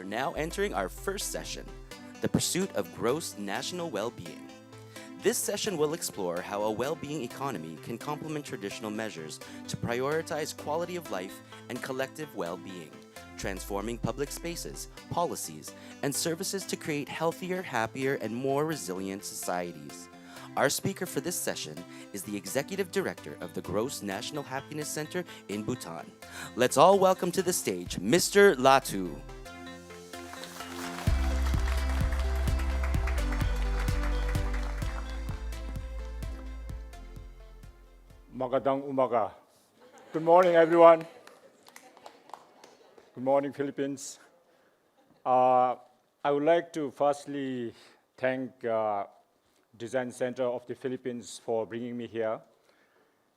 now entering our first session, the pursuit of gross national well-being. This session will explore how a well-being economy can complement traditional measures to prioritize quality of life and collective well-being, transforming public spaces, policies, and services to create healthier, happier, and more resilient societies. Our speaker for this session is the Executive Director of the Gross National Happiness Center in Bhutan. Let's all welcome to the stage Mr. Lhatu. Magadang umaga. Good morning, everyone. Good morning, Philippines. I would like to firstly thank Design Center of the Philippines for bringing me here.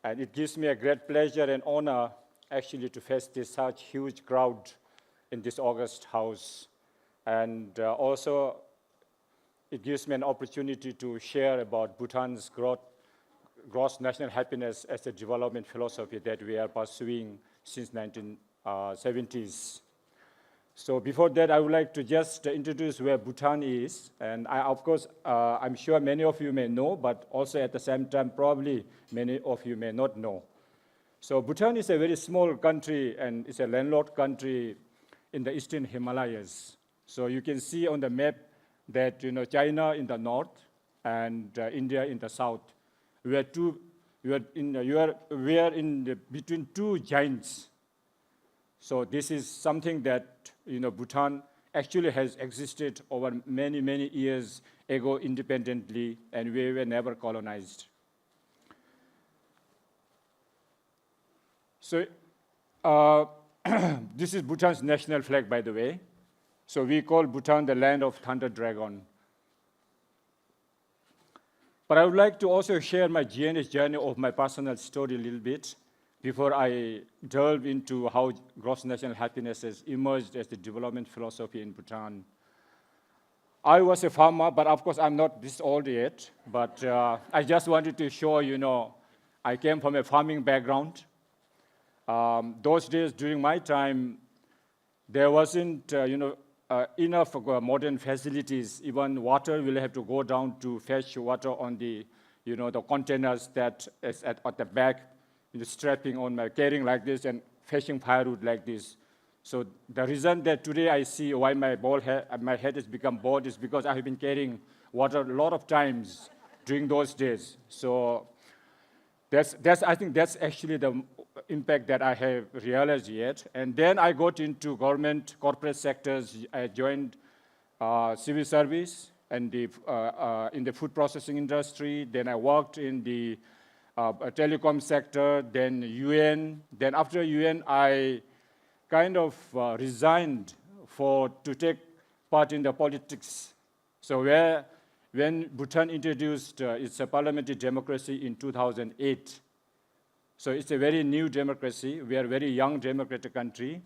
And it gives me a great pleasure and honor actually to face this such huge crowd in this August house. And also, it gives me an opportunity to share about Bhutan's gross national happiness as a development philosophy that we are pursuing since 1970s. So before that, I would like to just introduce where Bhutan is. And of course, I'm sure many of you may know, but also at the same time, probably many of you may not know. So Bhutan is a very small country, and it's a landlocked country in the eastern Himalayas. So you can see on the map that China in the north and India in the south. We are between two giants. So this is something that Bhutan actually has existed over many, many years ago independently, and we were never colonized. So this is Bhutan's national flag, by the way. So we call Bhutan the land of Thunder Dragon. But I would like to also share my GNS journey of my personal story a little bit before I delve into how gross national happiness has emerged as the development philosophy in Bhutan. I was a farmer, but of course I'm not this old yet. But I just wanted to show, I came from a farming background. Those days during my time, there wasn't, enough modern facilities. Even water, we'll have to go down to fetch water on the, the containers that is at the back, strapping on my carrying like this and fetching firewood like this. So the reason that today I see why my head has become bald is because I have been carrying water a lot of times during those days. So I think that's actually the impact that I have realized yet. And then I got into government, corporate sectors. I joined civil service and in the food processing industry. Then I worked in the telecom sector, then UN. Then after UN, I kind of resigned to take part in the politics. So when Bhutan introduced its parliamentary democracy in 2008, so it's a very new democracy. We are a very young democratic country.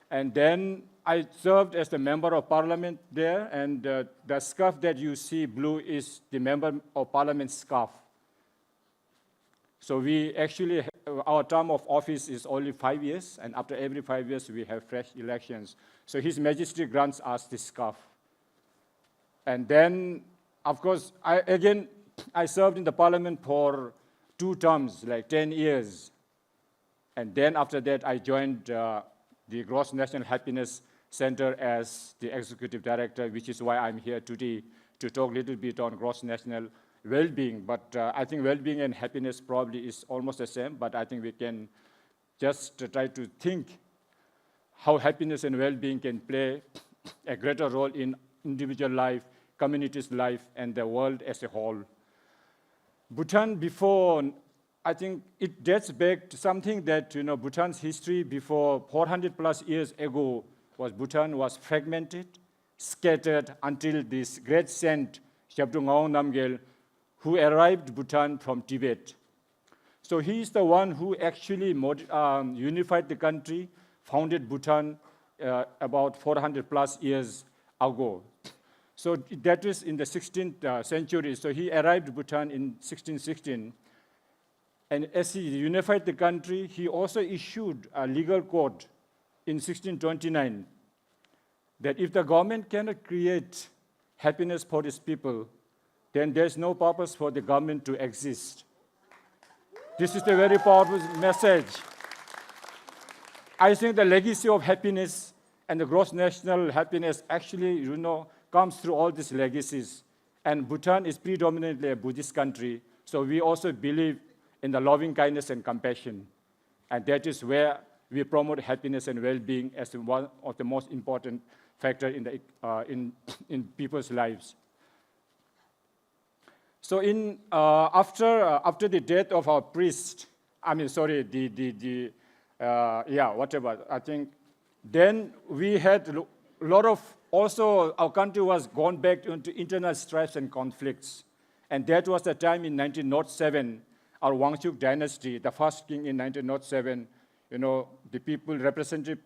And then I served as the member of parliament there, and the scarf that you see blue is the member of parliament scarf. So we actually, our term of office is only 5 years, and after every 5 years, we have fresh elections. So His Majesty grants us this scarf. And then, of course, I served in the parliament for 2 terms, like 10 years. And then after that, I joined the Gross National Happiness Center as the executive director, which is why I'm here today to talk a little bit on gross national well-being. But I think well-being and happiness probably is almost the same, but I think we can just try to think how happiness and well-being can play a greater role in individual life, community's life, and the world as a whole. Bhutan before, I think it dates back to something that, Bhutan's history before 400 plus years ago Bhutan was fragmented, scattered until this great saint, Shabdrung Ngawang Namgyel, who arrived Bhutan from Tibet. So he is the one who actually unified the country, founded Bhutan about 400 plus years ago. So that was in the 16th century. So he arrived Bhutan in 1616. And as he unified the country, he also issued a legal code in 1629 that if the government cannot create happiness for its people, then there's no purpose for the government to exist. This is a very powerful message. I think the legacy of happiness and the gross national happiness actually, comes through all these legacies. And Bhutan is predominantly a Buddhist country, so we also believe in the loving kindness and compassion. And that is where we promote happiness and well-being as one of the most important factors in people's lives. So after the death of our priest, I think then we had a lot of, also our country was gone back into internal strifes and conflicts. And that was the time in 1907, our Wangchuk dynasty, the first king in 1907, the people representative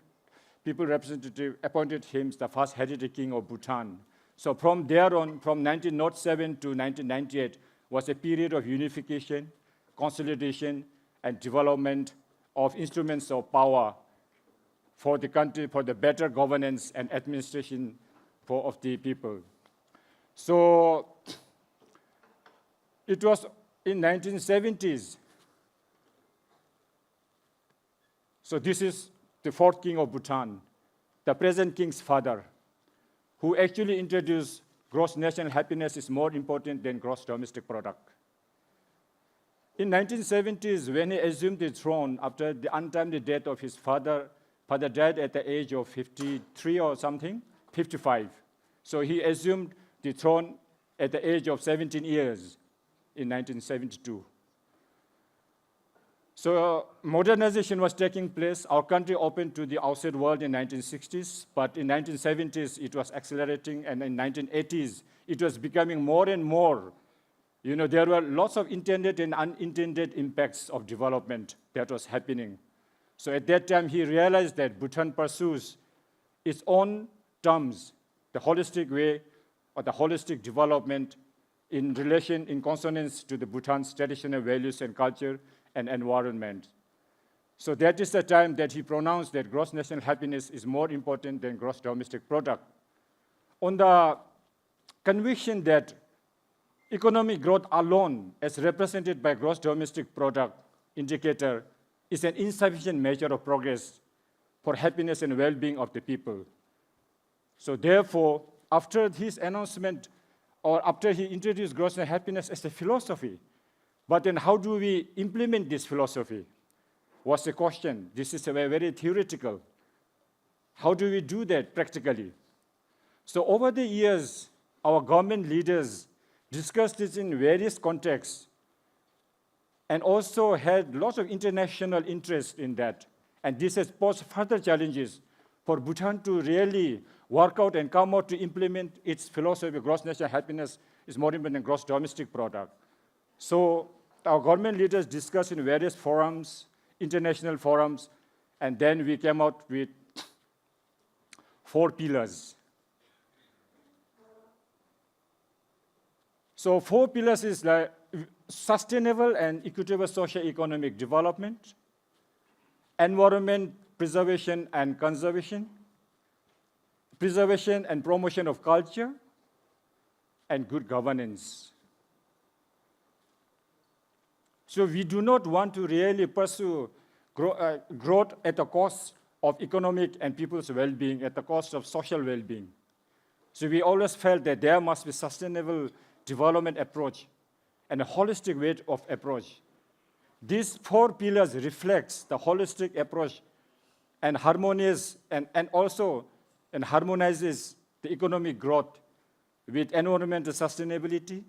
appointed him the first hereditary king of Bhutan. So from there on, from 1907 to 1998, was a period of unification, consolidation, and development of instruments of power for the country, for the better governance and administration of the people. So it was in 1970s. So this is the fourth king of Bhutan, the present king's father, who actually introduced gross national happiness is more important than gross domestic product. In 1970s, when he assumed the throne after the untimely death of his father died at the age of 53 or something, 55. So he assumed the throne at the age of 17 years in 1972. So modernization was taking place. Our country opened to the outside world in 1960s, but in 1970s it was accelerating, and in 1980s it was becoming more and more. There were lots of intended and unintended impacts of development that was happening. So at that time he realized that Bhutan pursues its own terms, the holistic way or the holistic development in consonance to the Bhutan's traditional values and culture and environment. So that is the time that he pronounced that gross national happiness is more important than gross domestic product. On the conviction that economic growth alone, as represented by gross domestic product indicator, is an insufficient measure of progress for happiness and well-being of the people. So therefore, after his announcement, or after he introduced gross national happiness as a philosophy, but then how do we implement this philosophy? Was the question. This is very theoretical. How do we do that practically? So over the years, our government leaders discussed this in various contexts and also had lots of international interest in that. And this has posed further challenges for Bhutan to really work out and come out to implement its philosophy. Gross national happiness is more important than gross domestic product. So our government leaders discussed in various forums, international forums, and then we came out with 4 pillars. So 4 pillars is like sustainable and equitable socio-economic development, environment preservation and conservation, preservation and promotion of culture, and good governance. So we do not want to really pursue growth at the cost of economic and people's well-being, at the cost of social well-being. So we always felt that there must be sustainable development approach and a holistic way of approach. These 4 pillars reflects the holistic approach and harmonious and also harmonizes the economic growth with environmental sustainability,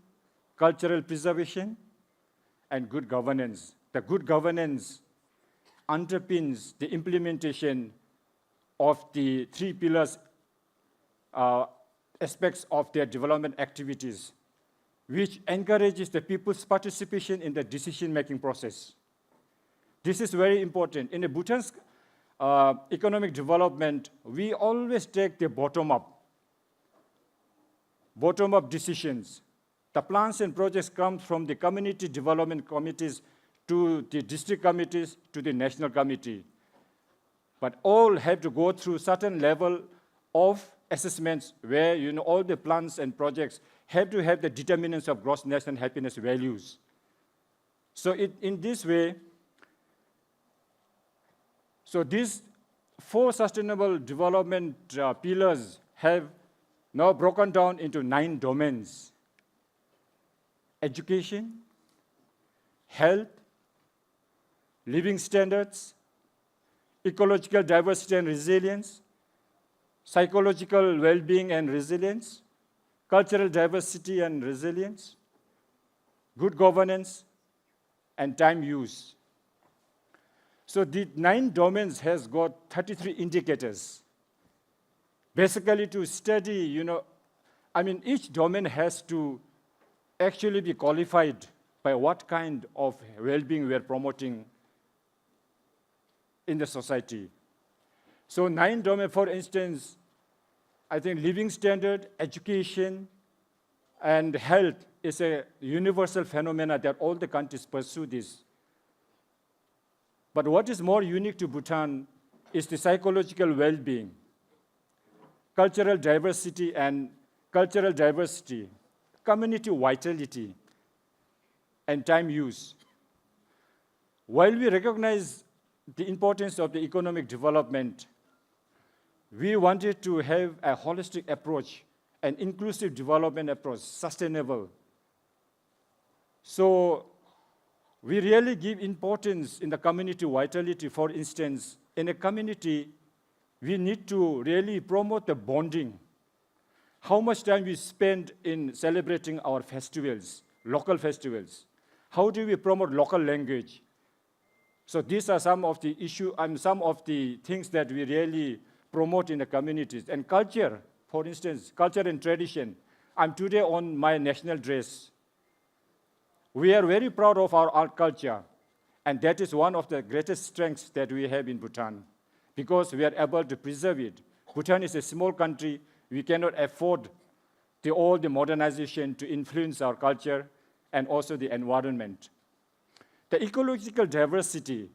cultural preservation, and good governance. The good governance underpins the implementation of the 3 pillars aspects of their development activities, which encourages the people's participation in the decision-making process. This is very important. In the Bhutan's economic development, we always take the bottom-up decisions. The plans and projects come from the community development committees to the district committees to the national committee. But all have to go through certain level of assessments where all the plans and projects have to have the determinants of gross national happiness values. So in this way, so these 4 sustainable development pillars have now broken down into 9 domains: education, health, living standards, ecological diversity and resilience, psychological well-being and resilience, cultural diversity and resilience, good governance, and time use. So the 9 domains has got 33 indicators. Basically to study, each domain has to actually be qualified by what kind of well-being we are promoting in the society. So 9 domains, for instance, I think living standard, education, and health is a universal phenomenon that all the countries pursue this. But what is more unique to Bhutan is the psychological well-being, cultural diversity, community vitality, and time use. While we recognize the importance of the economic development, we wanted to have a holistic approach, an inclusive development approach, sustainable. So we really give importance in the community vitality. For instance, in a community, we need to really promote the bonding. How much time we spend in celebrating our festivals, local festivals? How do we promote local language? So these are some of the issues and some of the things that we really promote in the communities. And culture, for instance, culture and tradition. I'm today on my national dress. We are very proud of our art culture, and that is one of the greatest strengths that we have in Bhutan, because we are able to preserve it. Bhutan is a small country. We cannot afford all the modernization to influence our culture and also the environment. The ecological diversity.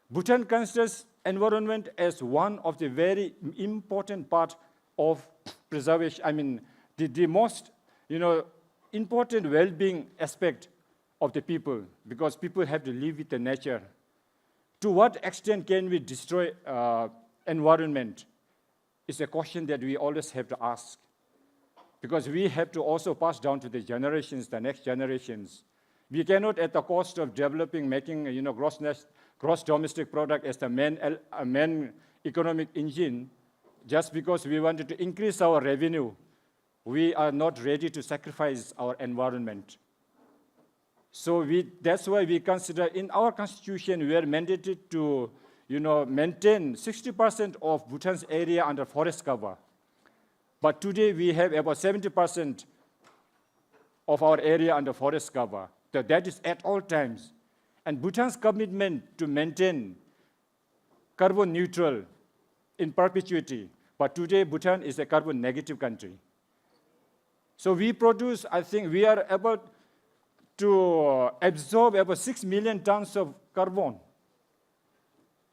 Bhutan considers environment as one of the very important part of preservation. The most, important well-being aspect of the people, because people have to live with the nature. To what extent can we destroy environment is a question that we always have to ask, because we have to also pass down to the generations, the next generations. We cannot, at the cost of making gross domestic product as the main economic engine, just because we wanted to increase our revenue. We are not ready to sacrifice our environment. So that's why we consider in our constitution, we are mandated to maintain 60% of Bhutan's area under forest cover. But today we have about 70% of our area under forest cover. So that is at all times. And Bhutan's commitment to maintain carbon neutral in perpetuity. But today Bhutan is a carbon negative country. So we produce, I think we are able to absorb about 6 million tons of carbon.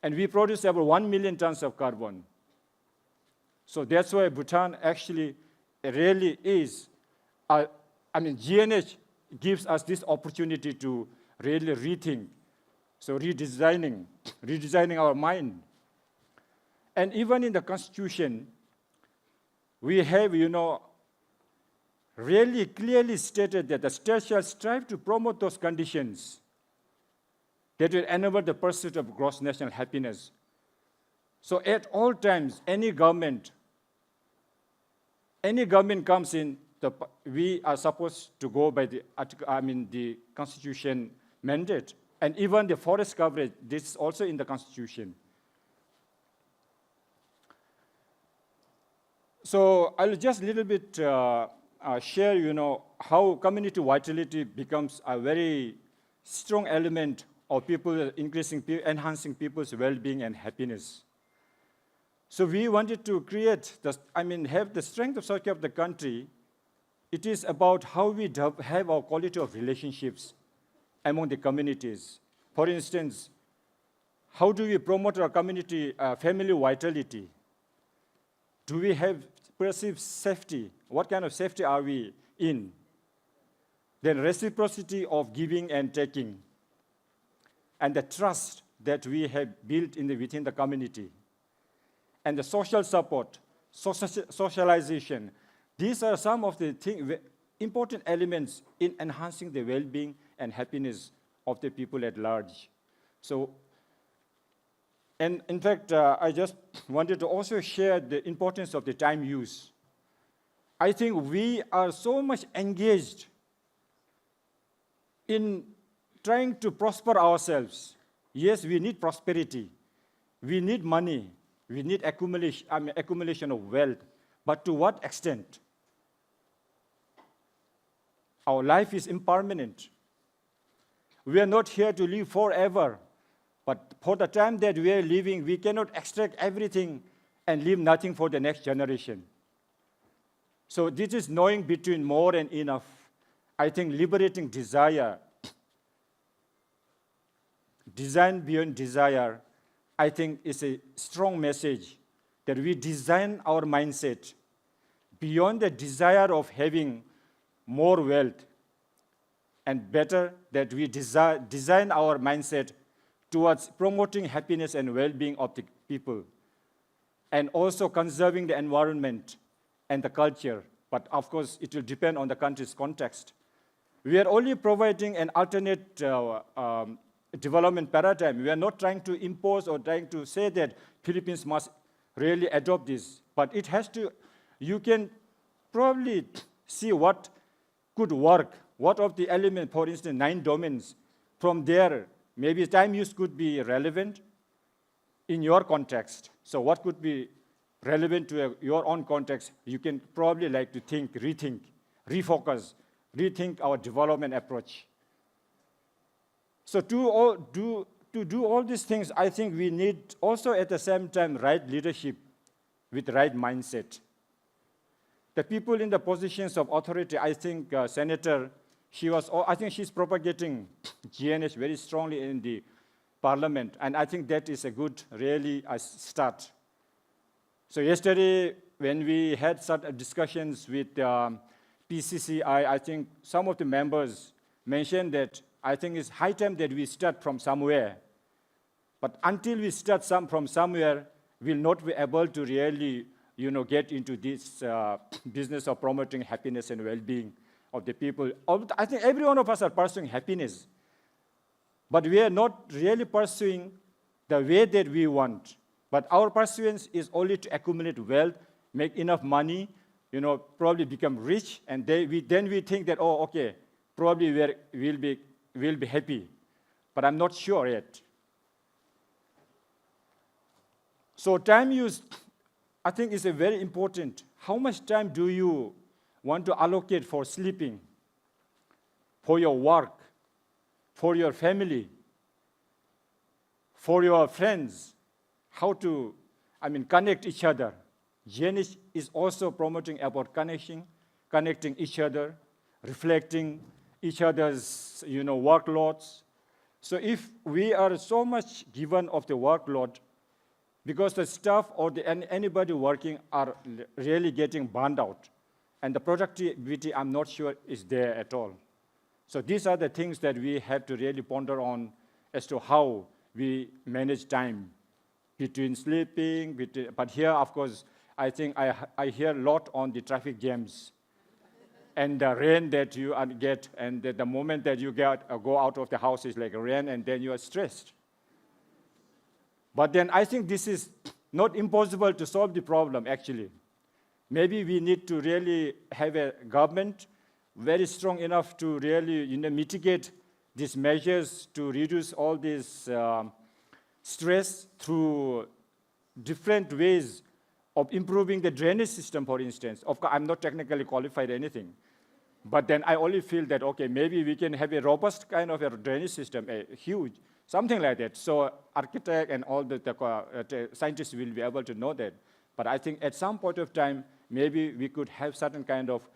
And we produce about 1 million tons of carbon. So that's why Bhutan actually really is, GNH gives us this opportunity to really rethink. So redesigning our mind. And even in the Constitution, we have, really clearly stated that the state shall strive to promote those conditions that will enable the pursuit of gross national happiness. So at all times, any government comes in, we are supposed to go by the Constitution mandate. And even the forest coverage, this is also in the Constitution. So I'll just a little bit share, how community vitality becomes a very strong element of people enhancing people's well-being and happiness. So we wanted to create, have the strength of circuit of the country. It is about how we have our quality of relationships among the communities. For instance, how do we promote our community family vitality? Do we have perceived safety? What kind of safety are we in? Then reciprocity of giving and taking, and the trust that we have built within the community, and the social support, socialization. These are some of the important elements in enhancing the well-being and happiness of the people at large. So, and in fact, I just wanted to also share the importance of the time use. I think we are so much engaged in trying to prosper ourselves. Yes, we need prosperity. We need money. We need accumulation of wealth. But to what extent? Our life is impermanent. We are not here to live forever. But for the time that we are living, we cannot extract everything and leave nothing for the next generation. So this is knowing between more and enough. I think liberating desire, design beyond desire, I think is a strong message that we design our mindset beyond the desire of having more wealth, and better that we design our mindset towards promoting happiness and well-being of the people, and also conserving the environment and the culture. But of course, it will depend on the country's context. We are only providing an alternate development paradigm. We are not trying to impose or trying to say that Philippines must really adopt this. But it has to, you can probably see what could work, what of the elements, for instance, 9 domains. From there, maybe time use could be relevant in your context. So what could be relevant to your own context? You can probably like to think, rethink, refocus, rethink our development approach. So to do all these things, I think we need also at the same time right leadership with right mindset. The people in the positions of authority, I think Senator, I think she's propagating GNH very strongly in the parliament, and I think that is a good, really, a start. So yesterday, when we had some discussions with PCCI, I think some of the members mentioned that I think it's high time that we start from somewhere. But until we start from somewhere, we'll not be able to really, get into this business of promoting happiness and well-being of the people. I think every one of us are pursuing happiness, but we are not really pursuing the way that we want. But our pursuance is only to accumulate wealth, make enough money, probably become rich, and then we think that, oh, okay, probably we'll be happy. But I'm not sure yet. So time use, I think, is a very important. How much time do you want to allocate for sleeping, for your work, for your family, for your friends? How to, connect each other. GNH is also promoting about connecting each other, reflecting each other's, workloads. So if we are so much given of the workload, because the staff or anybody working are really getting burned out, and the productivity, I'm not sure, is there at all. So these are the things that we have to really ponder on as to how we manage time between sleeping, but here, of course, I think I hear a lot on the traffic jams and the rain that you get, and the moment that you go out of the house is like rain, and then you are stressed. But then I think this is not impossible to solve the problem, actually. Maybe we need to really have a government very strong enough to really mitigate these measures to reduce all this stress through different ways of improving the drainage system, for instance. Of course, I'm not technically qualified or anything. But then I only feel that, okay, maybe we can have a robust kind of a drainage system, a huge, something like that. So architect and all the scientists will be able to know that. But I think at some point of time, maybe we could have certain kind of,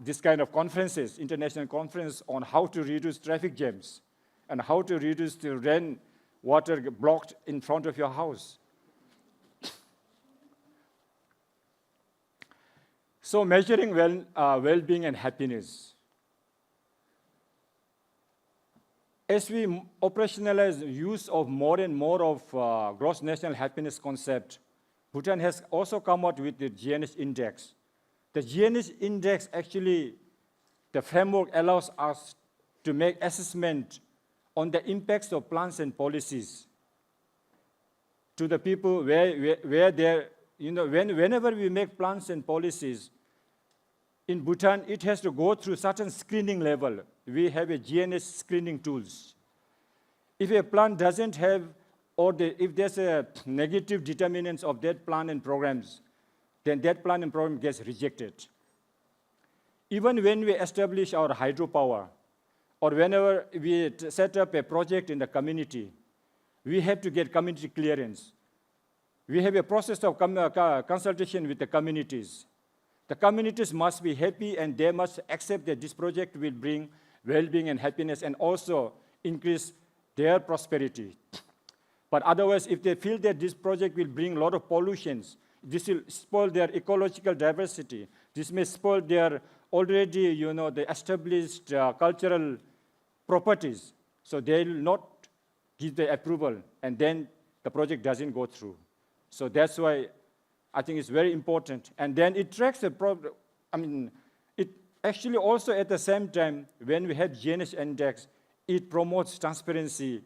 this kind of conferences, international conference on how to reduce traffic jams and how to reduce the rain water blocked in front of your house. So measuring well-being and happiness. As we operationalize use of more and more of gross national happiness concept, Bhutan has also come out with the GNH index. The GNH index actually, the framework allows us to make assessment on the impacts of plans and policies to the people where they're, whenever we make plans and policies, in Bhutan, it has to go through certain screening level. We have a GNS screening tools. If a plan doesn't have, if there's a negative determinants of that plan and programs, then that plan and program gets rejected. Even when we establish our hydropower, or whenever we set up a project in the community, we have to get community clearance. We have a process of consultation with the communities. The communities must be happy and they must accept that this project will bring well-being and happiness and also increase their prosperity. But otherwise, if they feel that this project will bring a lot of pollutions, this will spoil their ecological diversity, this may spoil their already, the established cultural properties, so they will not give the approval, and then the project doesn't go through. So that's why I think it's very important. And then it tracks the problem. It actually also at the same time, when we have GNH index, it promotes transparency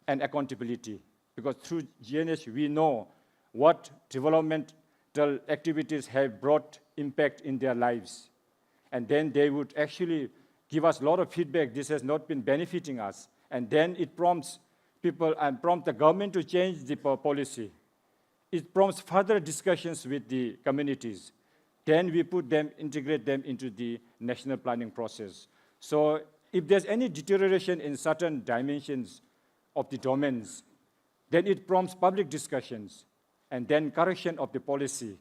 and accountability. Because through GNH, we know what developmental activities have brought impact in their lives. And then they would actually give us a lot of feedback. This has not been benefiting us. And then it prompts people and prompt the government to change the policy. It prompts further discussions with the communities. Then we integrate them into the national planning process. So if there's any deterioration in certain dimensions of the domains, then it prompts public discussions and then correction of the policy.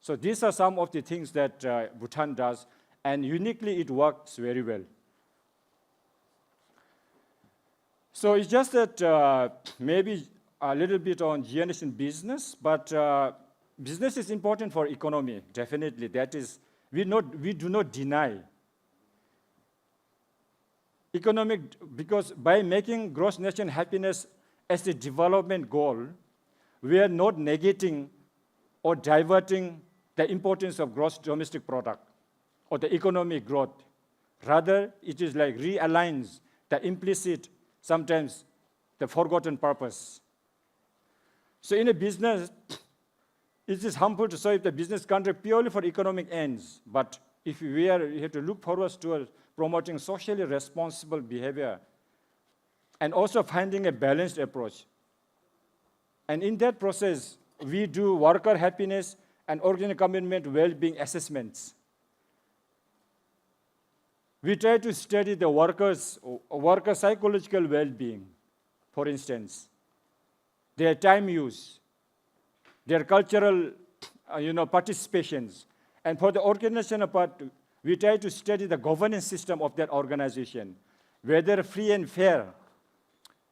So these are some of the things that Bhutan does, and uniquely it works very well. So it's just that maybe a little bit on GNS in business, but business is important for economy, definitely. That is, we do not deny economic, because by making gross national happiness as a development goal, we are not negating or diverting the importance of gross domestic product or the economic growth. Rather, it is like realigns the implicit, sometimes the forgotten purpose. So in a business, it is harmful to serve the business contract purely for economic ends. But if we have to look forward to promoting socially responsible behavior and also finding a balanced approach. And in that process, we do worker happiness and organic commitment well-being assessments. We try to study the worker psychological well-being, for instance, their time use, their cultural participations. And for the organizational part, we try to study the governance system of that organization, whether free and fair,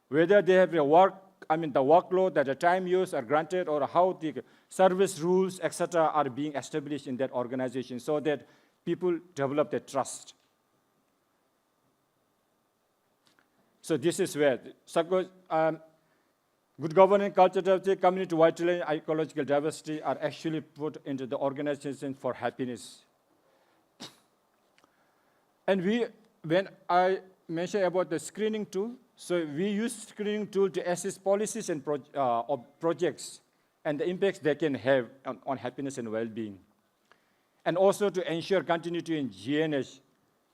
whether they have the workload, that the time use are granted, or how the service rules, etc., are being established in that organization so that people develop the trust. So this is where good governance, cultural diversity, community vitality, and ecological diversity are actually put into the organization for happiness. And when I mentioned about the screening tool, so we use screening tool to assess policies and projects and the impacts they can have on happiness and well-being. And also to ensure continuity in GNH.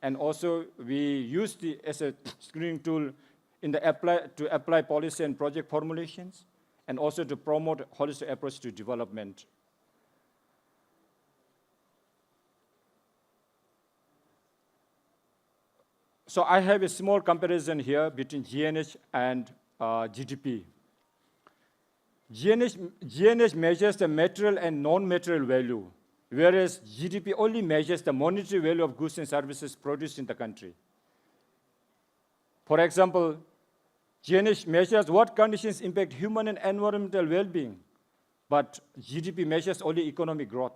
And also we use as a screening tool to apply policy and project formulations, and also to promote holistic approach to development. So I have a small comparison here between GNH and GDP. GNH measures the material and non-material value, whereas GDP only measures the monetary value of goods and services produced in the country. For example, GNH measures what conditions impact human and environmental well-being, but GDP measures only economic growth.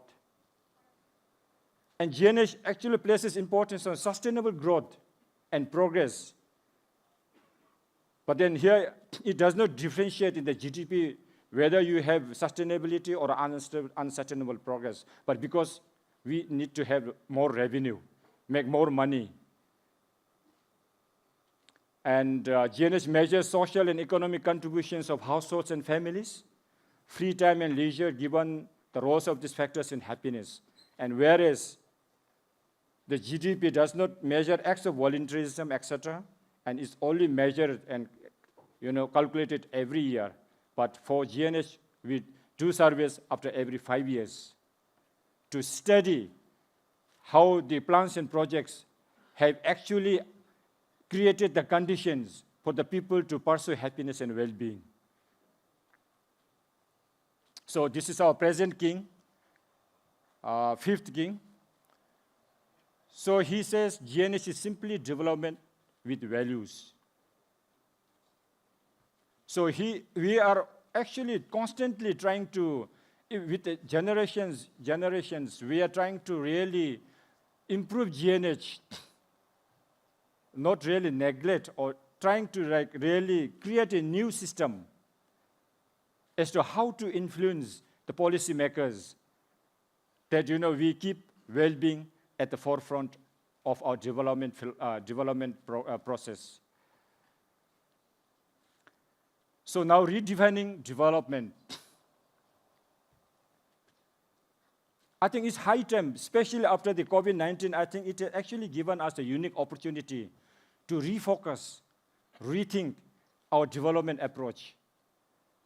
And GNH actually places importance on sustainable growth and progress. But then here, it does not differentiate in the GDP whether you have sustainability or unsustainable progress, but because we need to have more revenue, make more money. And GNH measures social and economic contributions of households and families, free time and leisure, given the roles of these factors in happiness. And whereas the GDP does not measure acts of volunteerism, etc., and is only measured and calculated every year. But for GNH, we do surveys after every 5 years to study how the plans and projects have actually created the conditions for the people to pursue happiness and well-being. So this is our present king, fifth king. So he says GNH is simply development with values. So we are actually constantly trying to, with the generations, we are trying to really improve GNH, not really neglect, or trying to really create a new system as to how to influence the policymakers that we keep well-being at the forefront of our development process. So now redefining development. I think it's high time, especially after the COVID-19, I think it has actually given us a unique opportunity to refocus, rethink our development approach.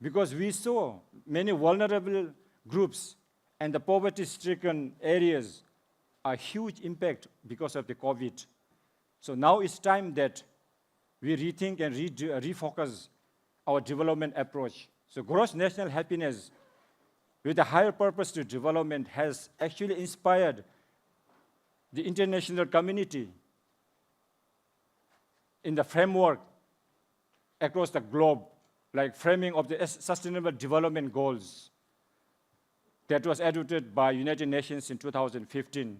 Because we saw many vulnerable groups and the poverty-stricken areas a huge impact because of the COVID. So now it's time that we rethink and refocus our development approach. So gross national happiness with a higher purpose to development has actually inspired the international community in the framework across the globe, like framing of the Sustainable Development Goals that was adopted by United Nations in 2015,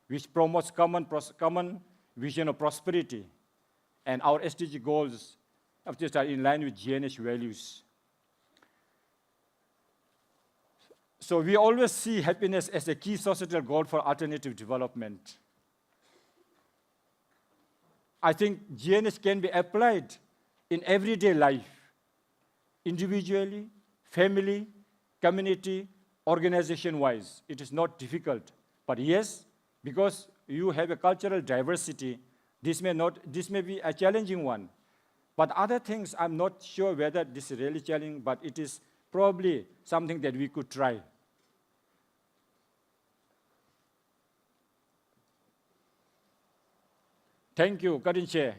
which promotes common vision of prosperity, and our SDG goals of this are in line with GNH values. So we always see happiness as a key societal goal for alternative development. I think GNH can be applied in everyday life, individually, family, community, organization-wise. It is not difficult. But yes, because you have a cultural diversity, this may be a challenging one. But other things, I'm not sure whether this is really challenging, but it is probably something that we could try. Thank you, Karin Che.